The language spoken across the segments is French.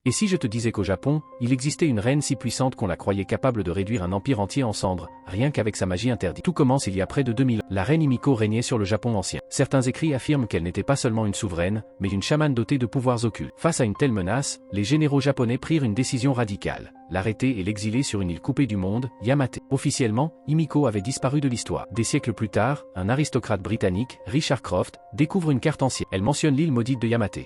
Et si je te disais qu'au Japon, il existait une reine si puissante qu'on la croyait capable de réduire un empire entier en cendres, rien qu'avec sa magie interdite. Tout commence il y a près de 2000 ans. La reine Himiko régnait sur le Japon ancien. Certains écrits affirment qu'elle n'était pas seulement une souveraine, mais une chamane dotée de pouvoirs occultes. Face à une telle menace, les généraux japonais prirent une décision radicale. L'arrêter et l'exiler sur une île coupée du monde, Yamate. Officiellement, Himiko avait disparu de l'histoire. Des siècles plus tard, un aristocrate britannique, Richard Croft, découvre une carte ancienne. Elle mentionne l'île maudite de Yamate.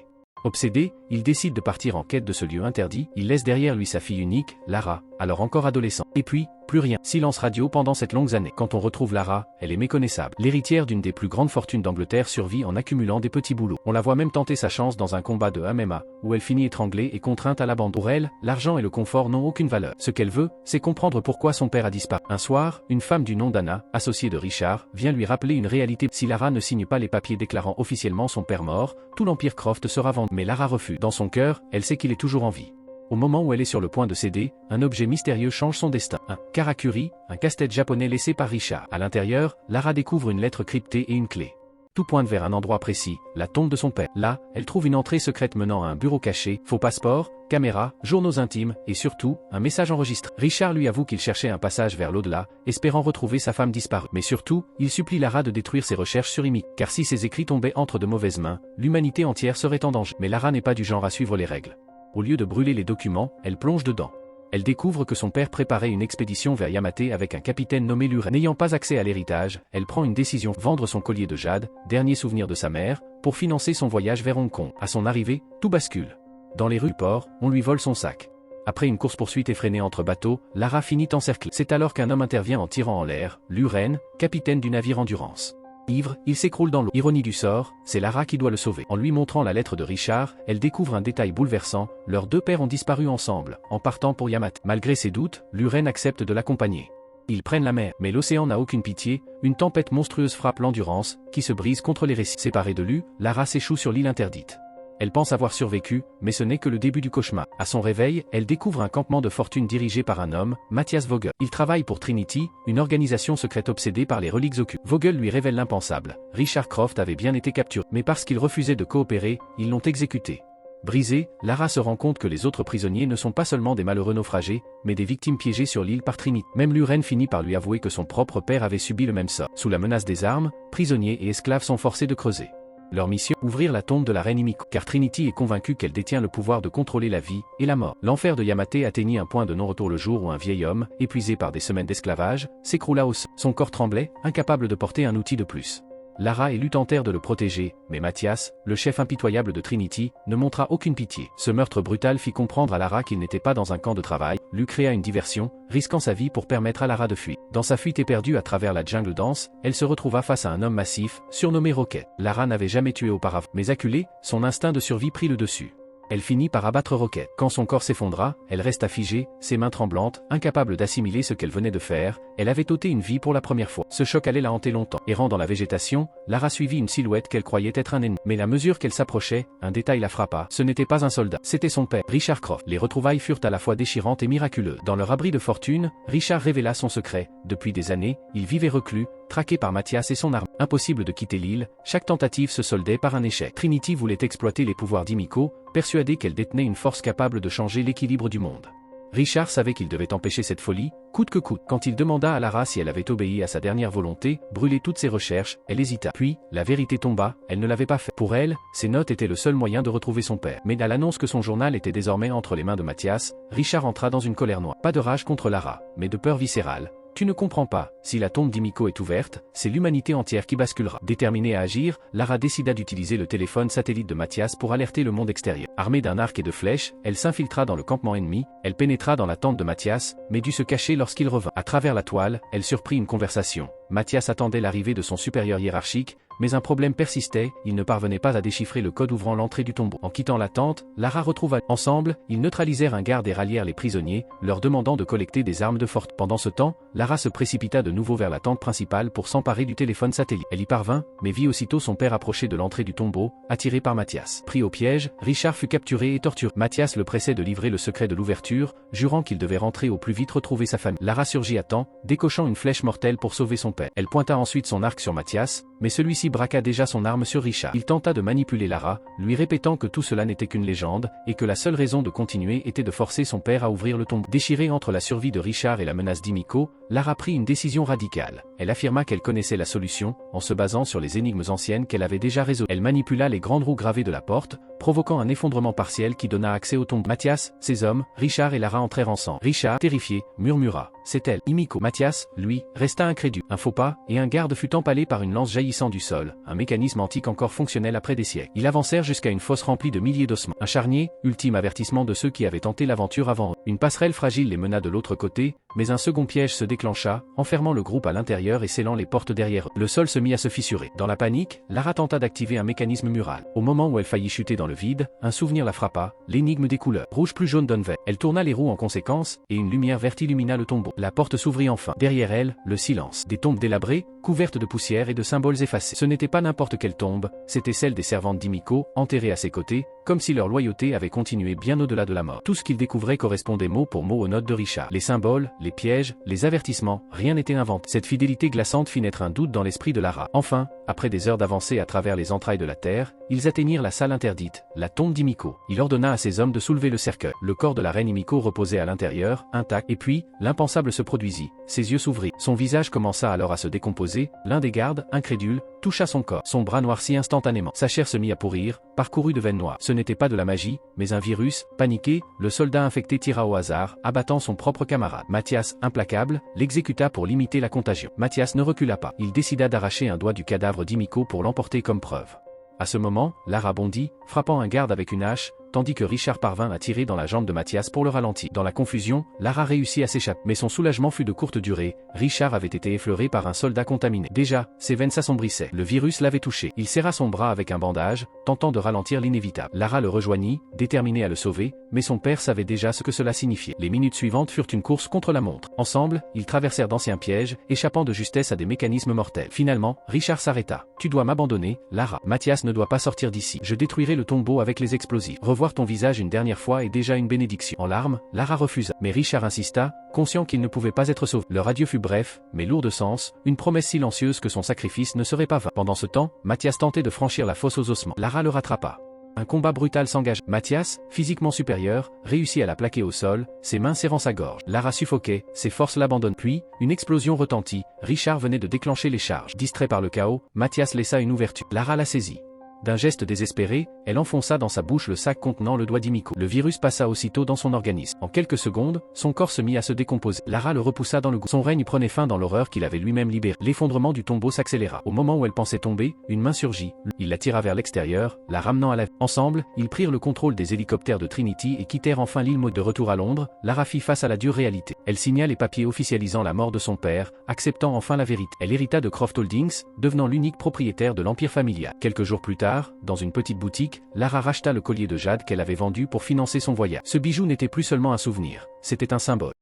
Obsédé, il décide de partir en quête de ce lieu interdit, il laisse derrière lui sa fille unique, Lara, alors encore adolescente. Et puis, plus rien. Silence radio pendant cette longue année. Quand on retrouve Lara, elle est méconnaissable. L'héritière d'une des plus grandes fortunes d'Angleterre survit en accumulant des petits boulots. On la voit même tenter sa chance dans un combat de MMA, où elle finit étranglée et contrainte à l'abandon. Pour elle, l'argent et le confort n'ont aucune valeur. Ce qu'elle veut, c'est comprendre pourquoi son père a disparu. Un soir, une femme du nom d'Anna, associée de Richard, vient lui rappeler une réalité. Si Lara ne signe pas les papiers déclarant officiellement son père mort, tout l'empire Croft sera vendu. Mais Lara refuse. Dans son cœur, elle sait qu'il est toujours en vie. Au moment où elle est sur le point de céder, un objet mystérieux change son destin. Un karakuri, un casse-tête japonais laissé par Richard. À l'intérieur, Lara découvre une lettre cryptée et une clé. Tout pointe vers un endroit précis, la tombe de son père. Là, elle trouve une entrée secrète menant à un bureau caché, faux passeport, caméra, journaux intimes, et surtout, un message enregistré. Richard lui avoue qu'il cherchait un passage vers l'au-delà, espérant retrouver sa femme disparue. Mais surtout, il supplie Lara de détruire ses recherches sur Himiko. Car si ses écrits tombaient entre de mauvaises mains, l'humanité entière serait en danger. Mais Lara n'est pas du genre à suivre les règles. Au lieu de brûler les documents, elle plonge dedans. Elle découvre que son père préparait une expédition vers Yamate avec un capitaine nommé Luren. N'ayant pas accès à l'héritage, elle prend une décision, vendre son collier de jade, dernier souvenir de sa mère, pour financer son voyage vers Hong Kong. À son arrivée, tout bascule. Dans les rues du port, on lui vole son sac. Après une course-poursuite effrénée entre bateaux, Lara finit encerclée. C'est alors qu'un homme intervient en tirant en l'air, Luren, capitaine du navire Endurance. Ivre, il s'écroule dans l'eau. Ironie du sort, c'est Lara qui doit le sauver. En lui montrant la lettre de Richard, elle découvre un détail bouleversant, leurs deux pères ont disparu ensemble, en partant pour Yamate. Malgré ses doutes, Luren accepte de l'accompagner. Ils prennent la mer, mais l'océan n'a aucune pitié, une tempête monstrueuse frappe l'Endurance, qui se brise contre les récifs. Séparée de lui, Lara s'échoue sur l'île interdite. Elle pense avoir survécu, mais ce n'est que le début du cauchemar. À son réveil, elle découvre un campement de fortune dirigé par un homme, Matthias Vogel. Il travaille pour Trinity, une organisation secrète obsédée par les reliques occultes. Vogel lui révèle l'impensable. Richard Croft avait bien été capturé, mais parce qu'il refusait de coopérer, ils l'ont exécuté. Brisée, Lara se rend compte que les autres prisonniers ne sont pas seulement des malheureux naufragés, mais des victimes piégées sur l'île par Trinity. Même Luren finit par lui avouer que son propre père avait subi le même sort. Sous la menace des armes, prisonniers et esclaves sont forcés de creuser. Leur mission, ouvrir la tombe de la reine Himiko, car Trinity est convaincue qu'elle détient le pouvoir de contrôler la vie et la mort. L'enfer de Yamate atteignit un point de non-retour le jour où un vieil homme, épuisé par des semaines d'esclavage, s'écroula au sol. Son corps tremblait, incapable de porter un outil de plus. Lara et Lu tentèrent de le protéger, mais Matthias, le chef impitoyable de Trinity, ne montra aucune pitié. Ce meurtre brutal fit comprendre à Lara qu'il n'était pas dans un camp de travail. Lu créa une diversion, risquant sa vie pour permettre à Lara de fuir. Dans sa fuite éperdue à travers la jungle dense, elle se retrouva face à un homme massif, surnommé Rocket. Lara n'avait jamais tué auparavant, mais acculée, son instinct de survie prit le dessus. Elle finit par abattre Rocket. Quand son corps s'effondra, elle resta figée, ses mains tremblantes, incapable d'assimiler ce qu'elle venait de faire. Elle avait ôté une vie pour la première fois. Ce choc allait la hanter longtemps. Errant dans la végétation, Lara suivit une silhouette qu'elle croyait être un ennemi. Mais à mesure qu'elle s'approchait, un détail la frappa. Ce n'était pas un soldat, c'était son père, Richard Croft. Les retrouvailles furent à la fois déchirantes et miraculeuses. Dans leur abri de fortune, Richard révéla son secret. Depuis des années, il vivait reclus, traqué par Matthias et son arme. Impossible de quitter l'île, chaque tentative se soldait par un échec. Trinity voulait exploiter les pouvoirs d'Himiko, persuadée qu'elle détenait une force capable de changer l'équilibre du monde. Richard savait qu'il devait empêcher cette folie, coûte que coûte. Quand il demanda à Lara si elle avait obéi à sa dernière volonté, brûler toutes ses recherches, elle hésita. Puis, la vérité tomba, elle ne l'avait pas fait. Pour elle, ses notes étaient le seul moyen de retrouver son père. Mais à l'annonce que son journal était désormais entre les mains de Matthias, Richard entra dans une colère noire. Pas de rage contre Lara, mais de peur viscérale. Tu ne comprends pas, si la tombe d'Himiko est ouverte, c'est l'humanité entière qui basculera. Déterminée à agir, Lara décida d'utiliser le téléphone satellite de Matthias pour alerter le monde extérieur. Armée d'un arc et de flèches, elle s'infiltra dans le campement ennemi, elle pénétra dans la tente de Matthias, mais dut se cacher lorsqu'il revint. À travers la toile, elle surprit une conversation. Matthias attendait l'arrivée de son supérieur hiérarchique, mais un problème persistait, il ne parvenait pas à déchiffrer le code ouvrant l'entrée du tombeau. En quittant la tente, Lara retrouva. Ensemble, ils neutralisèrent un garde et rallièrent les prisonniers, leur demandant de collecter des armes de forte. Pendant ce temps, Lara se précipita de nouveau vers la tente principale pour s'emparer du téléphone satellite. Elle y parvint, mais vit aussitôt son père approcher de l'entrée du tombeau, attiré par Matthias. Pris au piège, Richard fut capturé et torturé. Matthias le pressait de livrer le secret de l'ouverture, jurant qu'il devait rentrer au plus vite retrouver sa famille. Lara surgit à temps, décochant une flèche mortelle pour sauver son père. père. Elle pointa ensuite son arc sur Mathias, mais celui-ci braqua déjà son arme sur Richard. Il tenta de manipuler Lara, lui répétant que tout cela n'était qu'une légende, et que la seule raison de continuer était de forcer son père à ouvrir le tombeau. Déchirée entre la survie de Richard et la menace d'Himiko, Lara prit une décision radicale. Elle affirma qu'elle connaissait la solution, en se basant sur les énigmes anciennes qu'elle avait déjà résolues. Elle manipula les grandes roues gravées de la porte, provoquant un effondrement partiel qui donna accès au tombeau. Mathias, ses hommes, Richard et Lara entrèrent ensemble. Richard, terrifié, murmura: c'est elle, Himiko. Mathias, lui, resta incrédule. Un faux pas, et un garde fut empalé par une lance jaillissant du sol, un mécanisme antique encore fonctionnel après des siècles. Ils avancèrent jusqu'à une fosse remplie de milliers d'ossements. Un charnier, ultime avertissement de ceux qui avaient tenté l'aventure avant eux. Une passerelle fragile les mena de l'autre côté, mais un second piège se déclencha, enfermant le groupe à l'intérieur et scellant les portes derrière eux. Le sol se mit à se fissurer. Dans la panique, Lara tenta d'activer un mécanisme mural. Au moment où elle faillit chuter dans le vide, un souvenir la frappa, l'énigme des couleurs. Rouge plus jaune donne vert. Elle tourna les roues en conséquence, et une lumière verte illumina le tombeau. La porte s'ouvrit enfin. Derrière elle, le silence. Des tombes délabrées, couvertes de poussière et de symboles effacés. Ce n'était pas n'importe quelle tombe, c'était celle des servantes d'Himiko, enterrées à ses côtés, comme si leur loyauté avait continué bien au-delà de la mort. Tout ce qu'ils découvraient correspondait mot pour mot aux notes de Richard. Les symboles, les pièges, les avertissements, rien n'était inventé. Cette fidélité glaçante fit naître un doute dans l'esprit de Lara. Enfin, après des heures d'avancée à travers les entrailles de la terre, ils atteignirent la salle interdite, la tombe d'Himiko. Il ordonna à ses hommes de soulever le cercueil. Le corps de la reine Himiko reposait à l'intérieur, intact, et puis, l'impensable se produisit. Ses yeux s'ouvrirent. Son visage commença alors à se décomposer. L'un des gardes, incrédule, toucha son corps. Son bras noircit instantanément. Sa chair se mit à pourrir, parcourue de veines noires. Ce n'était pas de la magie, mais un virus. Paniqué, le soldat infecté tira au hasard, abattant son propre camarade. Mathias, implacable, l'exécuta pour limiter la contagion. Mathias ne recula pas. Il décida d'arracher un doigt du cadavre d'Himiko pour l'emporter comme preuve. À ce moment, Lara bondit, frappant un garde avec une hache, tandis que Richard parvint à tirer dans la jambe de Mathias pour le ralentir. Dans la confusion, Lara réussit à s'échapper, mais son soulagement fut de courte durée. Richard avait été effleuré par un soldat contaminé. Déjà, ses veines s'assombrissaient. Le virus l'avait touché. Il serra son bras avec un bandage, tentant de ralentir l'inévitable. Lara le rejoignit, déterminée à le sauver, mais son père savait déjà ce que cela signifiait. Les minutes suivantes furent une course contre la montre. Ensemble, ils traversèrent d'anciens pièges, échappant de justesse à des mécanismes mortels. Finalement, Richard s'arrêta. Tu dois m'abandonner, Lara. Mathias ne doit pas sortir d'ici. Je détruirai le tombeau avec les explosifs. Voir ton visage une dernière fois est déjà une bénédiction. En larmes, Lara refusa, mais Richard insista, conscient qu'il ne pouvait pas être sauvé. Leur adieu fut bref, mais lourd de sens, une promesse silencieuse que son sacrifice ne serait pas vain. Pendant ce temps, Mathias tentait de franchir la fosse aux ossements. Lara le rattrapa. Un combat brutal s'engage. Mathias, physiquement supérieur, réussit à la plaquer au sol, ses mains serrant sa gorge. Lara suffoquait, ses forces l'abandonnent. Puis, une explosion retentit. Richard venait de déclencher les charges. Distrait par le chaos, Mathias laissa une ouverture. Lara la saisit. D'un geste désespéré, elle enfonça dans sa bouche le sac contenant le doigt d'Himiko. Le virus passa aussitôt dans son organisme. En quelques secondes, son corps se mit à se décomposer. Lara le repoussa dans le gouffre. Son règne prenait fin dans l'horreur qu'il avait lui-même libérée. L'effondrement du tombeau s'accéléra. Au moment où elle pensait tomber, une main surgit. Il la tira vers l'extérieur, la ramenant à la vie. Ensemble, ils prirent le contrôle des hélicoptères de Trinity et quittèrent enfin l'île Maud. De retour à Londres, Lara fit face à la dure réalité. Elle signa les papiers officialisant la mort de son père, acceptant enfin la vérité. Elle hérita de Croft Holdings, devenant l'unique propriétaire de l'empire familial. Quelques jours plus tard, dans une petite boutique, Lara racheta le collier de jade qu'elle avait vendu pour financer son voyage. Ce bijou n'était plus seulement un souvenir, c'était un symbole.